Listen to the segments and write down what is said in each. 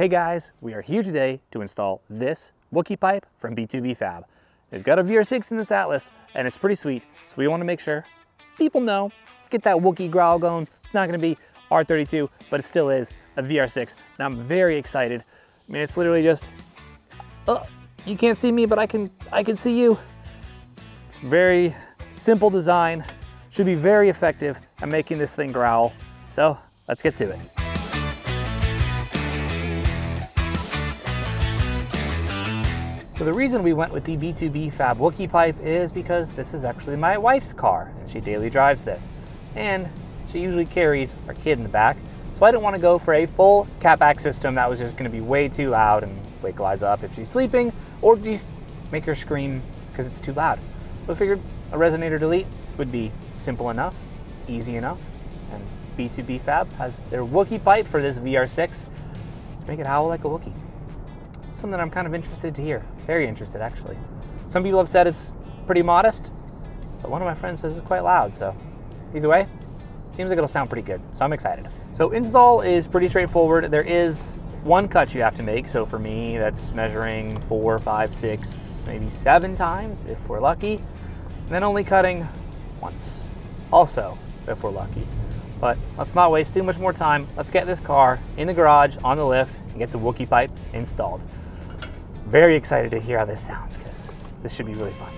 Hey guys, we are here today to install this Wookieee pipe from B2B Fab. They've got a VR6 in this Atlas and it's pretty sweet, so we want to make sure people know, get that Wookieee growl going. It's not going to be R32, but it still is a VR6, and I'm very excited. I mean, it's literally just, you can't see me, but I can see you. It's very simple design, should be very effective at making this thing growl. So let's get to it. So the reason we went with the B2B Fab Wookiepipe is because this is actually my wife's car and she daily drives this. And she usually carries our kid in the back. So I didn't want to go for a full catback system that was just going to be way too loud and wake Liza up if she's sleeping, or just make her scream because it's too loud. So I figured a resonator delete would be simple enough, easy enough, and B2B Fab has their Wookieee pipe for this VR6 to make it howl like a Wookiee. Something I'm kind of interested to hear. Very interested, actually. Some people have said it's pretty modest, but one of my friends says it's quite loud, so either way, seems like it'll sound pretty good, so I'm excited. So install is pretty straightforward. There is one cut you have to make, so for me, that's measuring 4, 5, 6, maybe 7 times if we're lucky, and then only cutting once, also if we're lucky. But let's not waste too much more time. Let's get this car in the garage on the lift and get the Wookieee pipe installed. Very excited to hear how this sounds because this should be really fun.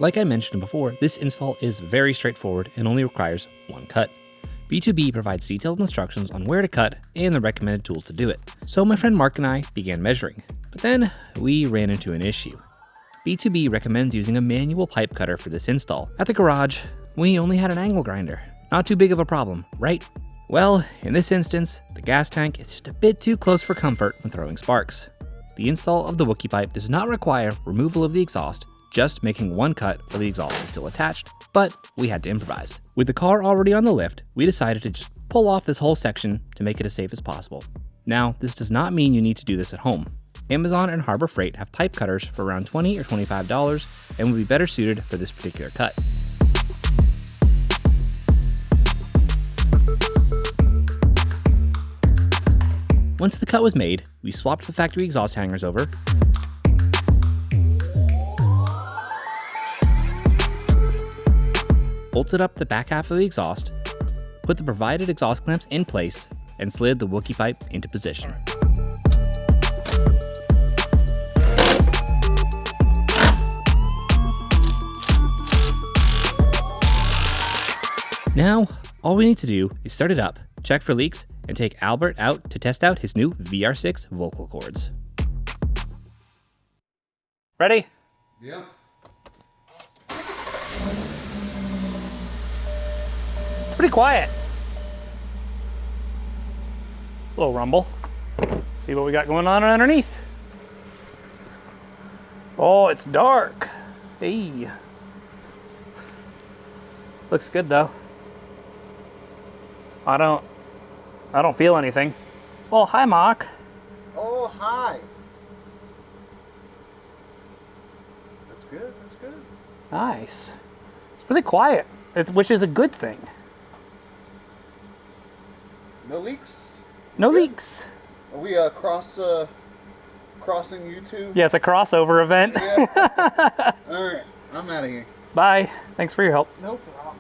Like I mentioned before, this install is very straightforward and only requires one cut. B2B provides detailed instructions on where to cut and the recommended tools to do it. So my friend Mark and I began measuring, but then we ran into an issue. B2B recommends using a manual pipe cutter for this install. At the garage, we only had an angle grinder. Not too big of a problem, right? Well, in this instance, the gas tank is just a bit too close for comfort when throwing sparks. The install of the Wookieee pipe does not require removal of the exhaust, just making one cut where the exhaust is still attached, but we had to improvise. With the car already on the lift, we decided to just pull off this whole section to make it as safe as possible. Now, this does not mean you need to do this at home. Amazon and Harbor Freight have pipe cutters for around $20 or $25 and would be better suited for this particular cut. Once the cut was made, we swapped the factory exhaust hangers over, bolted up the back half of the exhaust, put the provided exhaust clamps in place, and slid the Wookieee pipe into position. Now, all we need to do is start it up, check for leaks, and take Albert out to test out his new VR6 vocal cords. Ready? Yeah. It's pretty quiet. Little rumble. See what we got going on underneath. Oh, it's dark. Hey. Looks good though. I don't feel anything. Oh, hi, Mark. Oh, hi. That's good, that's good. Nice. It's really quiet, which is a good thing. No leaks? No leaks. Are we crossing YouTube? Yeah, it's a crossover event. Yeah. All right, I'm out of here. Bye. Thanks for your help. No problem.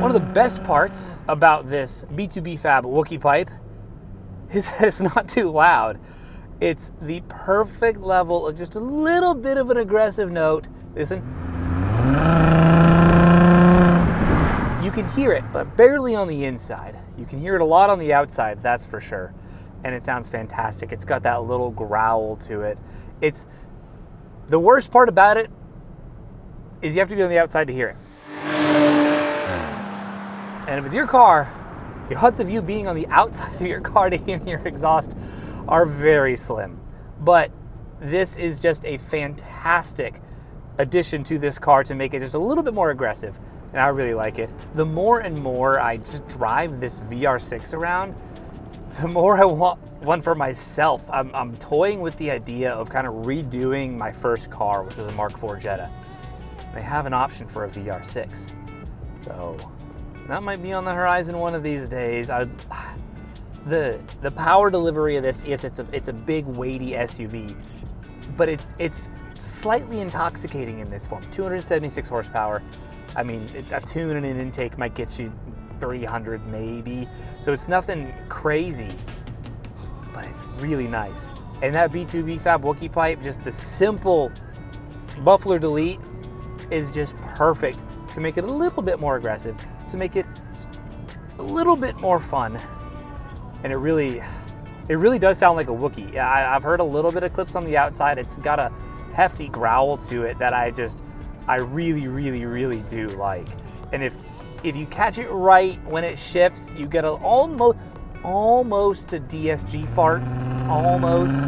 One of the best parts about this B2B Fab Wookieee pipe is that it's not too loud. It's the perfect level of just a little bit of an aggressive note. Listen. You can hear it, but barely on the inside. You can hear it a lot on the outside, that's for sure. And it sounds fantastic. It's got that little growl to it. It's the worst part about it is you have to be on the outside to hear it. And if it's your car, the odds of you being on the outside of your car to hear your exhaust are very slim. But this is just a fantastic addition to this car to make it just a little bit more aggressive, and I really like it. The more and more I just drive this VR6 around, the more I want one for myself. I'm toying with the idea of kind of redoing my first car, which was a Mark IV Jetta. They have an option for a VR6. So that might be on the horizon one of these days. The power delivery of this, yes, it's a big weighty SUV, but it's slightly intoxicating in this form. 276 horsepower. I mean, a tune and an intake might get you 300 maybe. So it's nothing crazy, but it's really nice. And that B2B Fab Wookiepipe, just the simple muffler delete is just perfect to make it a little bit more aggressive, to make it a little bit more fun. And it really does sound like a Wookiee. I've heard a little bit of clips on the outside. It's got a hefty growl to it that I really, really, really do like. And if you catch it right when it shifts, you get almost a DSG fart, almost.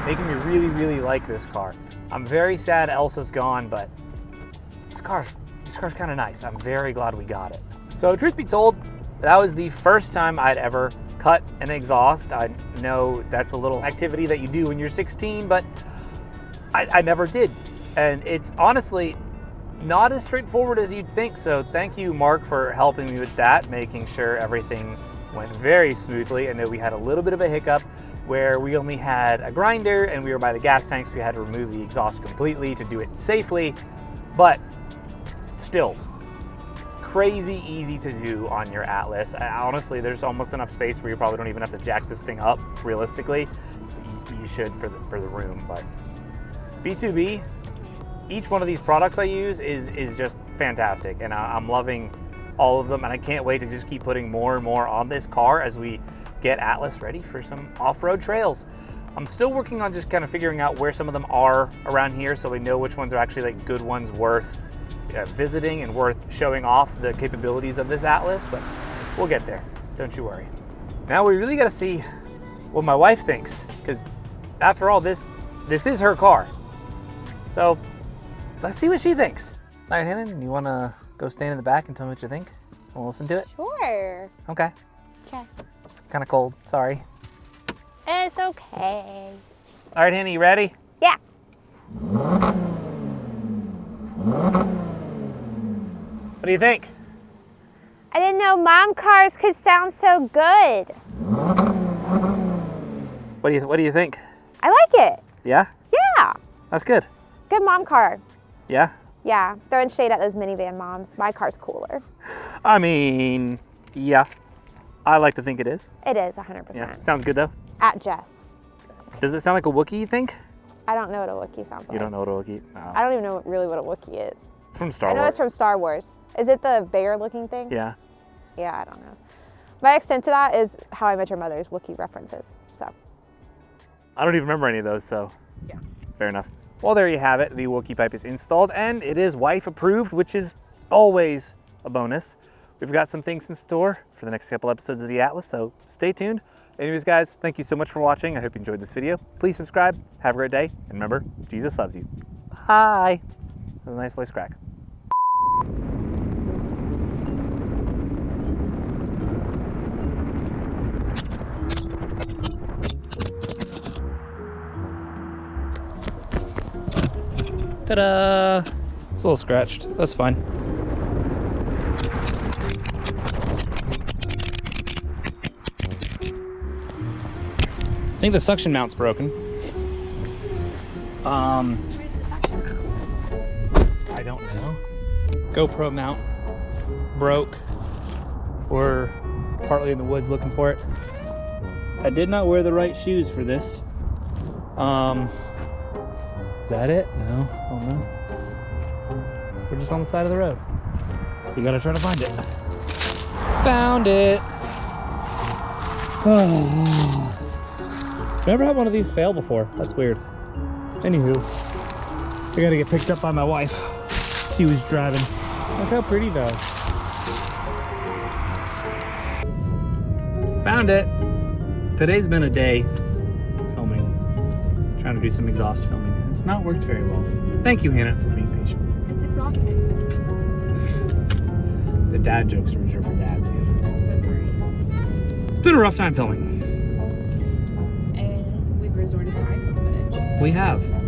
Making me really, really like this car. I'm very sad Elsa's gone, but this car's kind of nice. I'm very glad we got it. So truth be told, that was the first time I'd ever cut an exhaust. I know that's a little activity that you do when you're 16, but I never did. And it's honestly not as straightforward as you'd think. So thank you, Mark, for helping me with that, making sure everything went very smoothly. I know we had a little bit of a hiccup where we only had a grinder and we were by the gas tanks. So we had to remove the exhaust completely to do it safely, but still crazy easy to do on your Atlas. Honestly, there's almost enough space where you probably don't even have to jack this thing up realistically. You should for the room, but B2B, each one of these products I use is just fantastic, and I'm loving all of them, and I can't wait to just keep putting more and more on this car as we get Atlas ready for some off-road trails. I'm still working on just kind of figuring out where some of them are around here so we know which ones are actually like good ones worth visiting and worth showing off the capabilities of this Atlas, but we'll get there, don't you worry. Now we really got to see what my wife thinks, because after all, this is her car. So let's see what she thinks. All right, Hannah, you want to go stand in the back and tell me what you think? We'll listen to it? Sure. Okay. Okay. It's kind of cold, sorry. It's okay. All right, Hannah, you ready? Yeah. What do you think? I didn't know mom cars could sound so good. What do you think? I like it. Yeah? Yeah. That's good. Good mom car. Yeah? Yeah. Throwing shade at those minivan moms. My car's cooler. I mean, yeah. I like to think it is. It is 100%. Yeah. Sounds good though. At Jess. Does it sound like a Wookiee, you think? I don't know what a Wookiee sounds like. You don't know what a Wookiee? No. I don't even know really what a Wookiee is. It's from Star I know Wars. it's from Star Wars. Is it the bear looking thing? Yeah. Yeah, I don't know. My extent to that is How I Met Your Mother's Wookiee references, so. I don't even remember any of those, so Yeah. fair enough. Well, there you have it. The Wookiepipe is installed and it is wife approved, which is always a bonus. We've got some things in store for the next couple episodes of the Atlas, so stay tuned. Anyways, guys, thank you so much for watching. I hope you enjoyed this video. Please subscribe. Have a great day. And remember, Jesus loves you. Hi. That was a nice voice crack. Ta-da! It's a little scratched. That's fine. I think the suction mount's broken. I don't know. GoPro mount broke. We're partly in the woods looking for it. I did not wear the right shoes for this. Is that it? No, oh no. We're just on the side of the road. We gotta try to find it. Found it! Oh. Never had one of these fail before. That's weird. Anywho, I gotta get picked up by my wife. She was driving. Look how pretty though. Found it! Today's been a day filming. Trying to do some exhaust filming. It's not worked very well. Thank you, Hannah, for It's exhausting. The dad jokes are reserved for dads. I'm so sorry. It's been a rough time filming. And we've resorted to iPhone footage. We have.